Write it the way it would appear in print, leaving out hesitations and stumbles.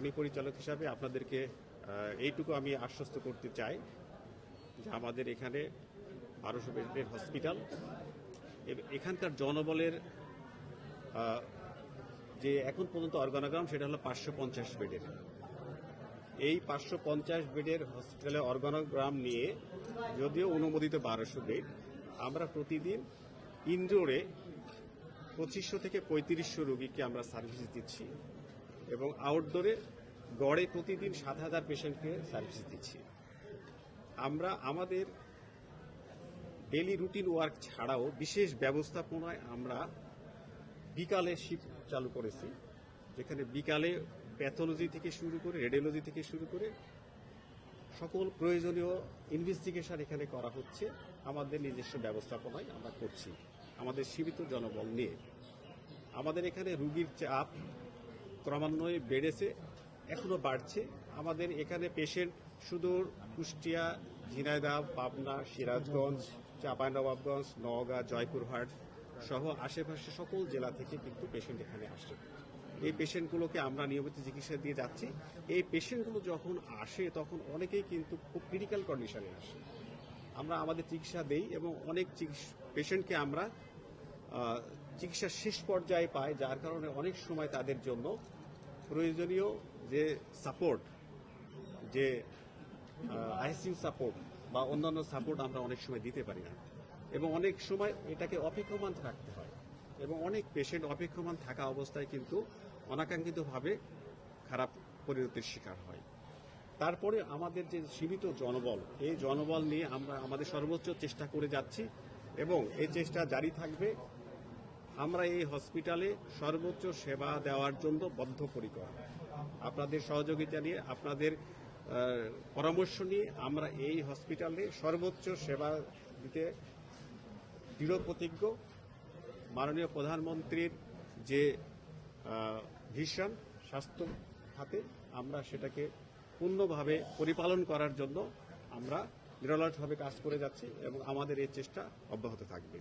মাননীয় পরিচালক হিসাবে আপনাদেরকে এইটুকু আমি আশ্বস্ত করতে চাই যে আমাদের এখানে 1200 বেডের হসপিটাল, এখানকার জনবলের যে এখন পর্যন্ত অর্গানোগ্রাম সেটা হলো 550 বেডের। এই 550 বেডের হসপিটালে অর্গানোগ্রাম নিয়ে যদিও অনুমোদিত 1200 বেড, আমরা প্রতিদিন ইনডোরে 2500 থেকে 3500 রোগীকে আমরা সার্ভিস দিচ্ছি এবং আউটডোরে গড়ে প্রতিদিন 7000 পেশেন্টকে সার্ভিস দিচ্ছি। আমরা আমাদের ডেইলি রুটিন ওয়ার্ক ছাড়াও বিশেষ ব্যবস্থাপনায় আমরা বিকালে শিফট চালু করেছি, যেখানে বিকালে প্যাথোলজি থেকে শুরু করে রেডিওলজি থেকে শুরু করে সকল প্রয়োজনীয় ইনভেস্টিগেশন এখানে করা হচ্ছে। আমাদের নিজস্ব ব্যবস্থাপনায় আমরা করছি আমাদের সীমিত জনবল নিয়ে। আমাদের এখানে রোগীর চাপ ক্রমান্বয়ে বেড়েছে, এখনো বাড়ছে। আমাদের এখানে পেশেন্ট সুদূর কুষ্টিয়া, ঝিনাইদহ, পাবনা, সিরাজগঞ্জ, চাঁপাইনবাবগঞ্জ, নওগাঁ, জয়পুরহাট সহ আশেপাশে সকল জেলা থেকে কিন্তু পেশেন্ট এখানে আসছে। এই পেশেন্টগুলোকে আমরা নিয়মিত চিকিৎসা দিয়ে যাচ্ছি। এই পেশেন্টগুলো যখন আসে তখন অনেকেই কিন্তু খুব ক্রিটিক্যাল কন্ডিশনে আসে। আমরা আমাদের চিকিৎসা দেই এবং অনেক পেশেন্টকে আমরা চিকিৎসার শেষ পর্যায়ে পাই, যার কারণে অনেক সময় তাদের জন্য প্রয়োজনীয় যে সাপোর্ট, যে আইসিইউ সাপোর্ট বা অন্যান্য সাপোর্ট আমরা অনেক সময় দিতে পারি না এবং অনেক সময় এটাকে অপেক্ষমান রাখতে হয় এবং অনেক পেশেন্ট অপেক্ষমান থাকা অবস্থায় কিন্তু অনাকাঙ্ক্ষিতভাবে খারাপ পরিণতির শিকার হয়। তারপরে আমাদের যে সীমিত জনবল, এই জনবল নিয়ে আমরা আমাদের সর্বোচ্চ চেষ্টা করে যাচ্ছি এবং এই চেষ্টা জারি থাকবে। আমরা এই হসপিটালে সর্বোচ্চ সেবা দেওয়ার জন্য বদ্ধপরিকর। আপনাদের সহযোগিতা নিয়ে, আপনাদের পরামর্শ নিয়ে আমরা এই হসপিটালে সর্বোচ্চ সেবা দিতে দৃঢ় প্রতিজ্ঞ। মাননীয় প্রধানমন্ত্রীর যে ভিশন স্বাস্থ্য খাতে, আমরা সেটাকে পূর্ণভাবে পরিপালন করার জন্য আমরা নিরলসভাবে কাজ করে যাচ্ছি এবং আমাদের এই চেষ্টা অব্যাহত থাকবে।